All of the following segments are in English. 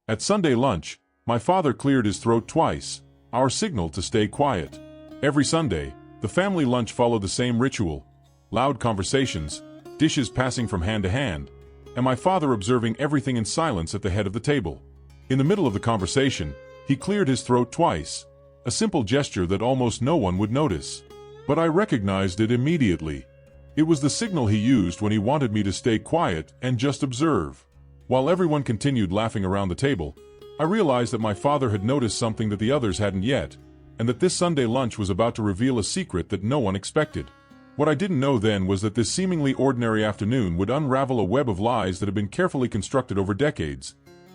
At Sunday lunch, my father cleared his throat twice, our signal to stay quiet. Every Sunday, the family lunch followed the same ritual: loud conversations, dishes passing from hand to hand, and my father observing everything in silence at the head of the table. In the middle of the conversation, he cleared his throat twice, a simple gesture that almost no one would notice. But I recognized it immediately. It was the signal he used when he wanted me to stay quiet and just observe. While everyone continued laughing around the table, I realized that my father had noticed something that the others hadn't yet, and that this Sunday lunch was about to reveal a secret that no one expected. What I didn't know then was that this seemingly ordinary afternoon would unravel a web of lies that had been carefully constructed over decades,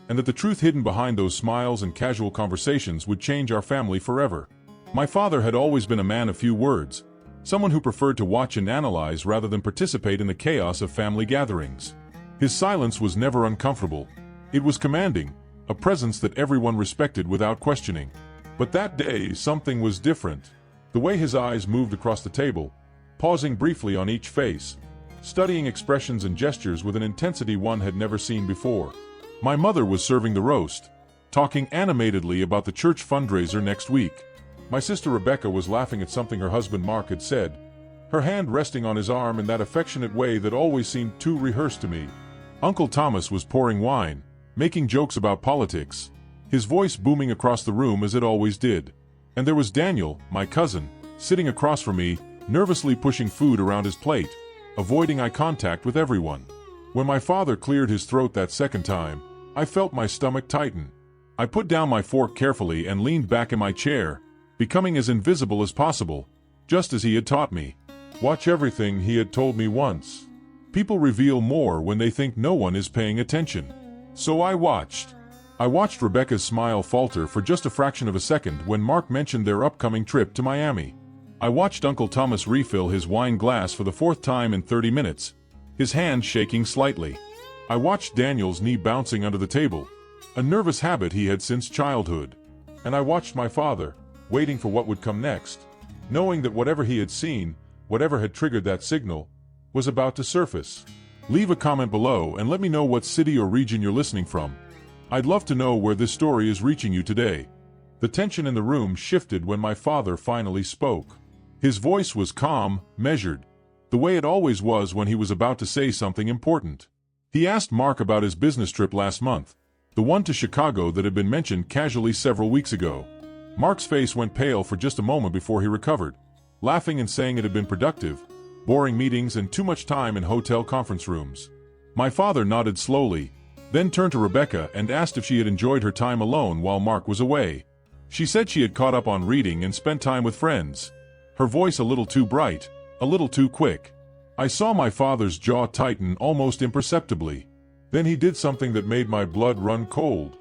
and that the truth hidden behind those smiles and casual conversations would change our family forever. My father had always been a man of few words, someone who preferred to watch and analyze rather than participate in the chaos of family gatherings. His silence was never uncomfortable. It was commanding, a presence that everyone respected without questioning. But that day, something was different. The way his eyes moved across the table, pausing briefly on each face, studying expressions and gestures with an intensity one had never seen before. My mother was serving the roast, talking animatedly about the church fundraiser next week. My sister Rebecca was laughing at something her husband Mark had said, her hand resting on his arm in that affectionate way that always seemed too rehearsed to me. Uncle Thomas was pouring wine, making jokes about politics, his voice booming across the room as it always did. And there was Daniel, my cousin, sitting across from me, nervously pushing food around his plate, avoiding eye contact with everyone. When my father cleared his throat that second time, I felt my stomach tighten. I put down my fork carefully and leaned back in my chair, becoming as invisible as possible, just as he had taught me. Watch everything he had told me once. People reveal more when they think no one is paying attention. So I watched. I watched Rebecca's smile falter for just a fraction of a second when Mark mentioned their upcoming trip to Miami. I watched Uncle Thomas refill his wine glass for the fourth time in 30 minutes, his hand shaking slightly. I watched Daniel's knee bouncing under the table, a nervous habit he had since childhood. And I watched my father, waiting for what would come next, knowing that whatever he had seen, whatever had triggered that signal, was about to surface. Leave a comment below and let me know what city or region you're listening from. I'd love to know where this story is reaching you today. The tension in the room shifted when my father finally spoke. His voice was calm, measured, the way it always was when he was about to say something important. He asked Mark about his business trip last month, the one to Chicago that had been mentioned casually several weeks ago. Mark's face went pale for just a moment before he recovered, laughing and saying it had been productive, boring meetings and too much time in hotel conference rooms. My father nodded slowly, then turned to Rebecca and asked if she had enjoyed her time alone while Mark was away. She said she had caught up on reading and spent time with friends. Her voice a little too bright, a little too quick. I saw my father's jaw tighten almost imperceptibly. Then he did something that made my blood run cold.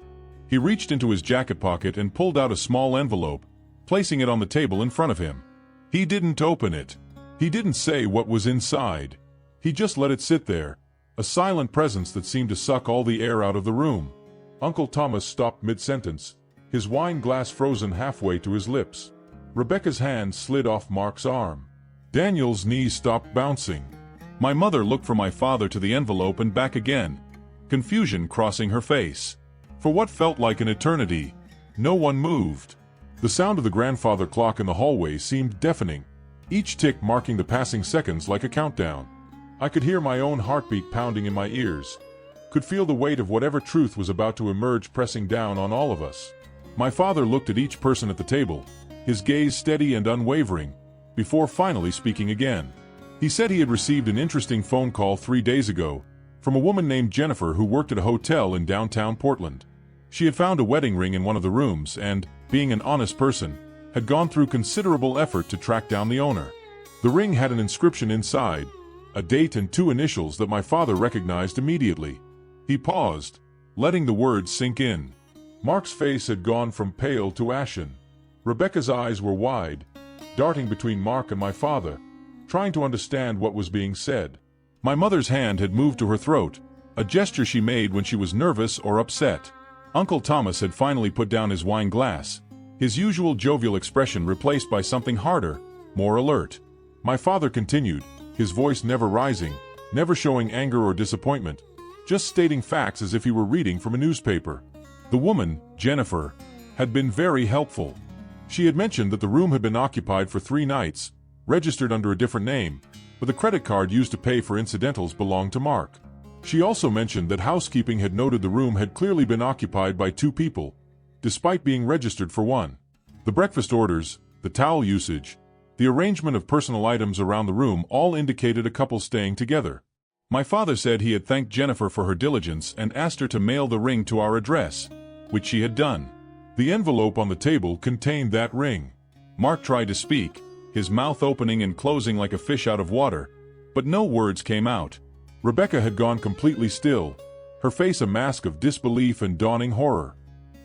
He reached into his jacket pocket and pulled out a small envelope, placing it on the table in front of him. He didn't open it. He didn't say what was inside. He just let it sit there, a silent presence that seemed to suck all the air out of the room. Uncle Thomas stopped mid-sentence, his wine glass frozen halfway to his lips. Rebecca's hand slid off Mark's arm. Daniel's knees stopped bouncing. My mother looked from my father to the envelope and back again, confusion crossing her face. For what felt like an eternity, no one moved. The sound of the grandfather clock in the hallway seemed deafening, each tick marking the passing seconds like a countdown. I could hear my own heartbeat pounding in my ears, could feel the weight of whatever truth was about to emerge pressing down on all of us. My father looked at each person at the table, his gaze steady and unwavering, before finally speaking again. He said he had received an interesting phone call 3 days ago from a woman named Jennifer who worked at a hotel in downtown Portland. She had found a wedding ring in one of the rooms and, being an honest person, had gone through considerable effort to track down the owner. The ring had an inscription inside, a date and 2 initials that my father recognized immediately. He paused, letting the words sink in. Mark's face had gone from pale to ashen. Rebecca's eyes were wide, darting between Mark and my father, trying to understand what was being said. My mother's hand had moved to her throat, a gesture she made when she was nervous or upset. Uncle Thomas had finally put down his wine glass, his usual jovial expression replaced by something harder, more alert. My father continued, his voice never rising, never showing anger or disappointment, just stating facts as if he were reading from a newspaper. The woman, Jennifer, had been very helpful. She had mentioned that the room had been occupied for 3 nights, registered under a different name, but the credit card used to pay for incidentals belonged to Mark. She also mentioned that housekeeping had noted the room had clearly been occupied by 2 people, despite being registered for 1. The breakfast orders, the towel usage, the arrangement of personal items around the room all indicated a couple staying together. My father said he had thanked Jennifer for her diligence and asked her to mail the ring to our address, which she had done. The envelope on the table contained that ring. Mark tried to speak, his mouth opening and closing like a fish out of water, but no words came out. Rebecca had gone completely still, her face a mask of disbelief and dawning horror.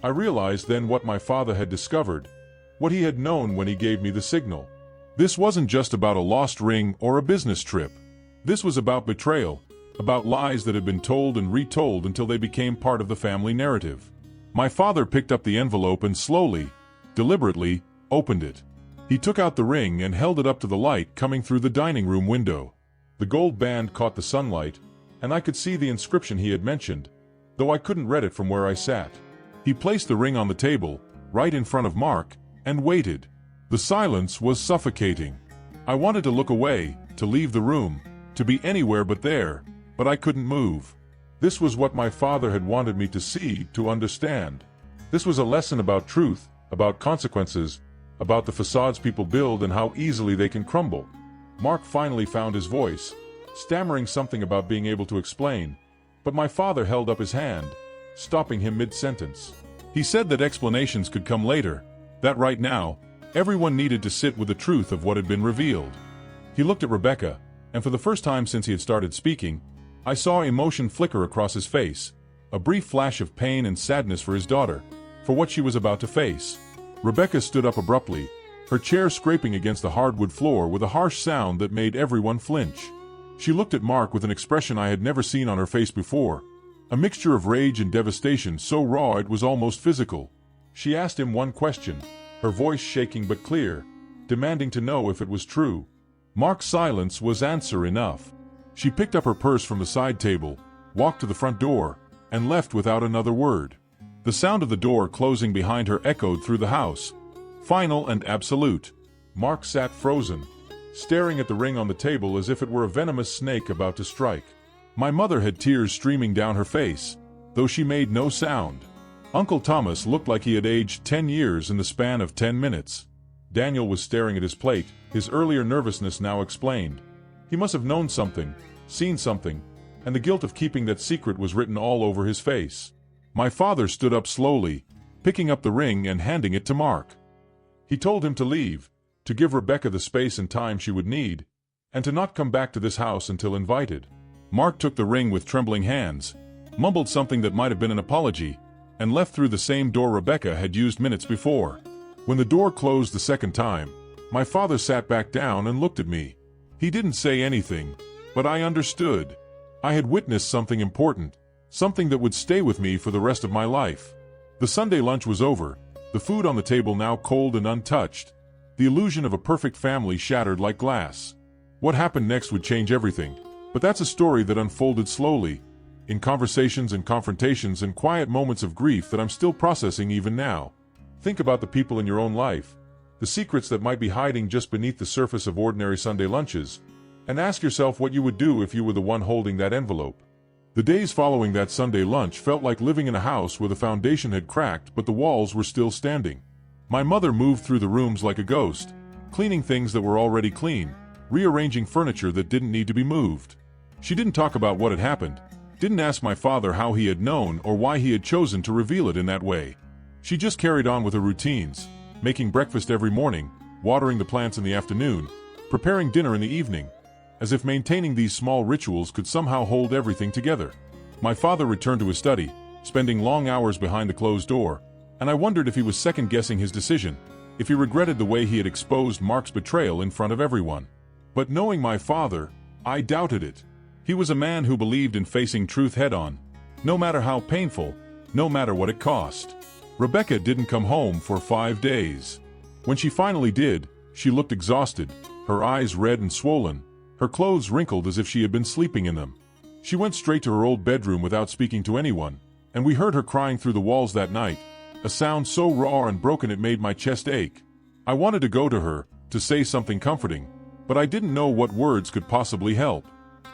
I realized then what my father had discovered, what he had known when he gave me the signal. This wasn't just about a lost ring or a business trip. This was about betrayal, about lies that had been told and retold until they became part of the family narrative. My father picked up the envelope and slowly, deliberately, opened it. He took out the ring and held it up to the light coming through the dining room window. The gold band caught the sunlight, and I could see the inscription he had mentioned, though I couldn't read it from where I sat. He placed the ring on the table, right in front of Mark, and waited. The silence was suffocating. I wanted to look away, to leave the room, to be anywhere but there, but I couldn't move. This was what my father had wanted me to see, to understand. This was a lesson about truth, about consequences, about the facades people build and how easily they can crumble. Mark finally found his voice, stammering something about being able to explain, but my father held up his hand, stopping him mid-sentence. He said that explanations could come later, that right now, everyone needed to sit with the truth of what had been revealed. He looked at Rebecca, and for the first time since he had started speaking, I saw emotion flicker across his face, a brief flash of pain and sadness for his daughter, for what she was about to face. Rebecca stood up abruptly, her chair scraping against the hardwood floor with a harsh sound that made everyone flinch. She looked at Mark with an expression I had never seen on her face before, a mixture of rage and devastation so raw it was almost physical. She asked him one question, her voice shaking but clear, demanding to know if it was true. Mark's silence was answer enough. She picked up her purse from the side table, walked to the front door, and left without another word. The sound of the door closing behind her echoed through the house, final and absolute. Mark sat frozen, staring at the ring on the table as if it were a venomous snake about to strike. My mother had tears streaming down her face, though she made no sound. Uncle Thomas looked like he had aged 10 years in the span of 10 minutes. Daniel was staring at his plate, his earlier nervousness now explained. He must have known something, seen something, and the guilt of keeping that secret was written all over his face. My father stood up slowly, picking up the ring and handing it to Mark. He told him to leave, to give Rebecca the space and time she would need, and to not come back to this house until invited. Mark took the ring with trembling hands, mumbled something that might have been an apology, and left through the same door Rebecca had used minutes before. When the door closed the second time, my father sat back down and looked at me. He didn't say anything, but I understood. I had witnessed something important, something that would stay with me for the rest of my life. The Sunday lunch was over, the food on the table now cold and untouched, the illusion of a perfect family shattered like glass. What happened next would change everything, but that's a story that unfolded slowly, in conversations and confrontations and quiet moments of grief that I'm still processing even now. Think about the people in your own life, the secrets that might be hiding just beneath the surface of ordinary Sunday lunches, and ask yourself what you would do if you were the one holding that envelope. The days following that Sunday lunch felt like living in a house where the foundation had cracked but the walls were still standing. My mother moved through the rooms like a ghost, cleaning things that were already clean, rearranging furniture that didn't need to be moved. She didn't talk about what had happened, didn't ask my father how he had known or why he had chosen to reveal it in that way. She just carried on with her routines, making breakfast every morning, watering the plants in the afternoon, preparing dinner in the evening, as if maintaining these small rituals could somehow hold everything together. My father returned to his study, spending long hours behind the closed door, and I wondered if he was second-guessing his decision, if he regretted the way he had exposed Mark's betrayal in front of everyone. But knowing my father, I doubted it. He was a man who believed in facing truth head-on, no matter how painful, no matter what it cost. Rebecca didn't come home for 5 days. When she finally did, she looked exhausted, her eyes red and swollen, her clothes wrinkled as if she had been sleeping in them. She went straight to her old bedroom without speaking to anyone, and we heard her crying through the walls that night, a sound so raw and broken it made my chest ache. I wanted to go to her, to say something comforting, but I didn't know what words could possibly help.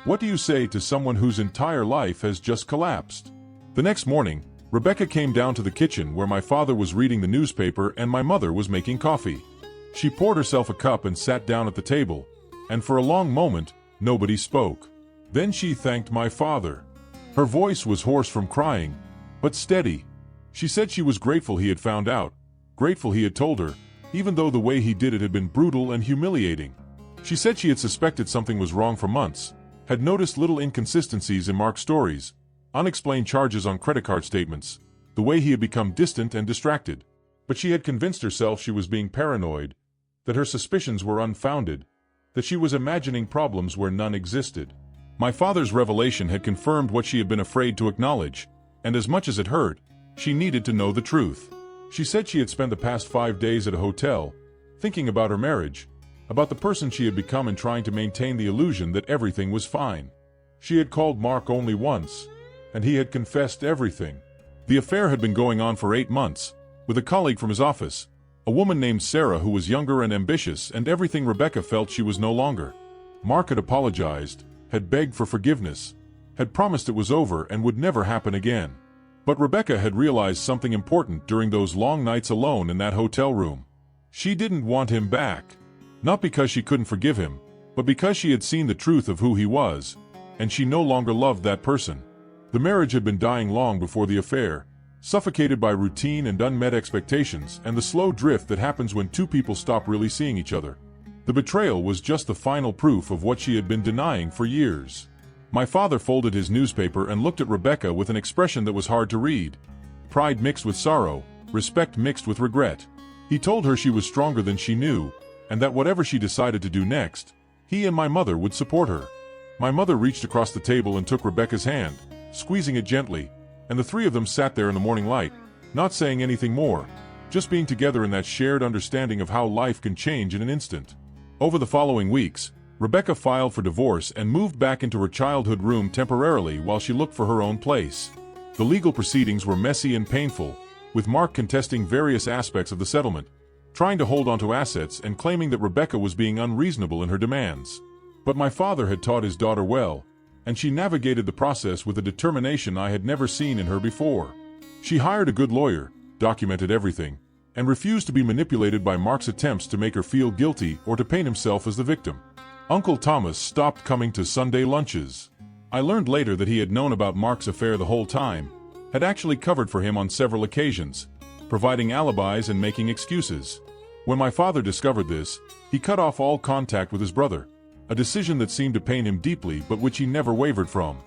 What do you say to someone whose entire life has just collapsed? The next morning, Rebecca came down to the kitchen where my father was reading the newspaper and my mother was making coffee. She poured herself a cup and sat down at the table, and for a long moment, nobody spoke. Then she thanked my father. Her voice was hoarse from crying, but steady. She said she was grateful he had found out, grateful he had told her, even though the way he did it had been brutal and humiliating. She said she had suspected something was wrong for months, had noticed little inconsistencies in Mark's stories, unexplained charges on credit card statements, the way he had become distant and distracted. But she had convinced herself she was being paranoid, that her suspicions were unfounded, that she was imagining problems where none existed. My father's revelation had confirmed what she had been afraid to acknowledge, and as much as it hurt, she needed to know the truth. She said she had spent the past 5 days at a hotel, thinking about her marriage, about the person she had become and trying to maintain the illusion that everything was fine. She had called Mark only once, and he had confessed everything. The affair had been going on for 8 months, with a colleague from his office, a woman named Sarah who was younger and ambitious, and everything Rebecca felt she was no longer. Mark had apologized, had begged for forgiveness, had promised it was over and would never happen again. But Rebecca had realized something important during those long nights alone in that hotel room. She didn't want him back. Not because she couldn't forgive him, but because she had seen the truth of who he was, and she no longer loved that person. The marriage had been dying long before the affair, suffocated by routine and unmet expectations and the slow drift that happens when two people stop really seeing each other. The betrayal was just the final proof of what she had been denying for years. My father folded his newspaper and looked at Rebecca with an expression that was hard to read. Pride mixed with sorrow, respect mixed with regret. He told her she was stronger than she knew, and that whatever she decided to do next, he and my mother would support her. My mother reached across the table and took Rebecca's hand, squeezing it gently, and the three of them sat there in the morning light, not saying anything more, just being together in that shared understanding of how life can change in an instant. Over the following weeks, Rebecca filed for divorce and moved back into her childhood room temporarily while she looked for her own place. The legal proceedings were messy and painful, with Mark contesting various aspects of the settlement, trying to hold onto assets and claiming that Rebecca was being unreasonable in her demands. But my father had taught his daughter well, and she navigated the process with a determination I had never seen in her before. She hired a good lawyer, documented everything, and refused to be manipulated by Mark's attempts to make her feel guilty or to paint himself as the victim. Uncle Thomas stopped coming to Sunday lunches. I learned later that he had known about Mark's affair the whole time, had actually covered for him on several occasions, providing alibis and making excuses. When my father discovered this, he cut off all contact with his brother, a decision that seemed to pain him deeply but which he never wavered from.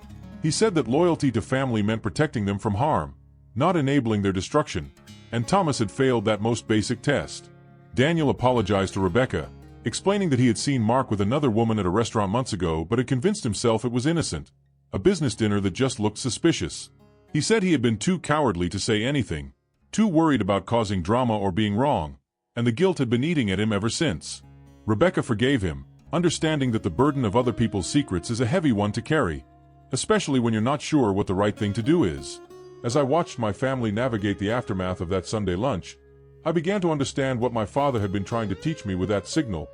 He said that loyalty to family meant protecting them from harm, not enabling their destruction, and Thomas had failed that most basic test. Daniel apologized to Rebecca, explaining that he had seen Mark with another woman at a restaurant months ago but had convinced himself it was innocent, a business dinner that just looked suspicious. He said he had been too cowardly to say anything, too worried about causing drama or being wrong, and the guilt had been eating at him ever since. Rebecca forgave him, understanding that the burden of other people's secrets is a heavy one to carry, especially when you're not sure what the right thing to do is. As I watched my family navigate the aftermath of that Sunday lunch, I began to understand what my father had been trying to teach me with that signal,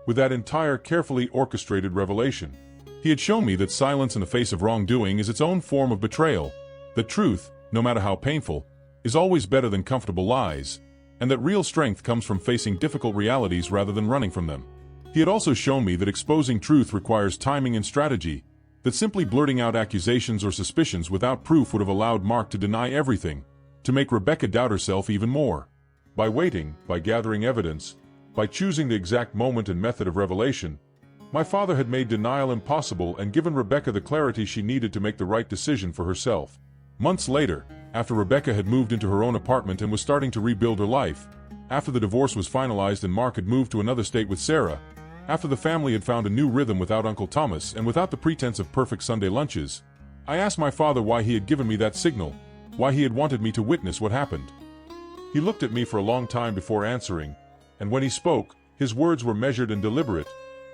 with that entire carefully orchestrated revelation. He had shown me that silence in the face of wrongdoing is its own form of betrayal, that truth, no matter how painful, is always better than comfortable lies, and that real strength comes from facing difficult realities rather than running from them. He had also shown me that exposing truth requires timing and strategy, that simply blurting out accusations or suspicions without proof would have allowed Mark to deny everything, to make Rebecca doubt herself even more. By waiting, by gathering evidence, by choosing the exact moment and method of revelation, my father had made denial impossible and given Rebecca the clarity she needed to make the right decision for herself. Months later, after Rebecca had moved into her own apartment and was starting to rebuild her life, after the divorce was finalized and Mark had moved to another state with Sarah, after the family had found a new rhythm without Uncle Thomas and without the pretense of perfect Sunday lunches, I asked my father why he had given me that signal, why he had wanted me to witness what happened. He looked at me for a long time before answering, and when he spoke, his words were measured and deliberate,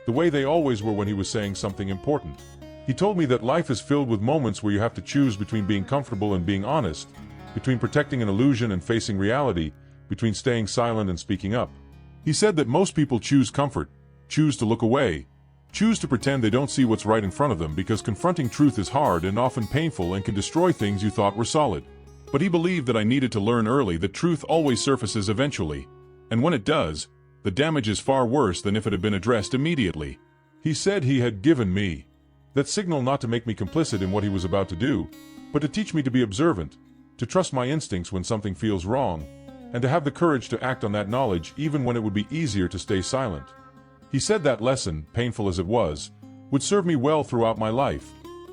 the way they always were when he was saying something important. He told me that life is filled with moments where you have to choose between being comfortable and being honest, between protecting an illusion and facing reality, between staying silent and speaking up. He said that most people choose comfort, choose to look away, choose to pretend they don't see what's right in front of them because confronting truth is hard and often painful and can destroy things you thought were solid. But he believed that I needed to learn early that truth always surfaces eventually, and when it does, the damage is far worse than if it had been addressed immediately. He said he had given me that signal not to make me complicit in what he was about to do, but to teach me to be observant, to trust my instincts when something feels wrong, and to have the courage to act on that knowledge even when it would be easier to stay silent. He said that lesson, painful as it was, would serve me well throughout my life,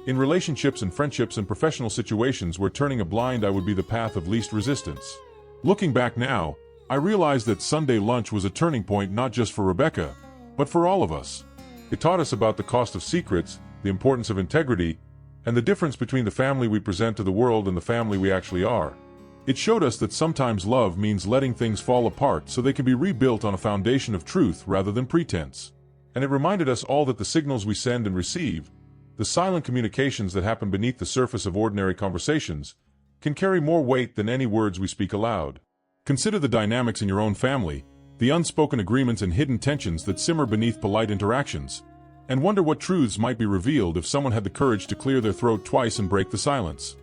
in relationships and friendships and professional situations where turning a blind eye would be the path of least resistance. Looking back now, I realized that Sunday lunch was a turning point not just for Rebecca, but for all of us. It taught us about the cost of secrets, the importance of integrity, and the difference between the family we present to the world and the family we actually are. It showed us that sometimes love means letting things fall apart so they can be rebuilt on a foundation of truth rather than pretense. And it reminded us all that the signals we send and receive, the silent communications that happen beneath the surface of ordinary conversations, can carry more weight than any words we speak aloud. Consider the dynamics in your own family, the unspoken agreements and hidden tensions that simmer beneath polite interactions, and wonder what truths might be revealed if someone had the courage to clear their throat twice and break the silence.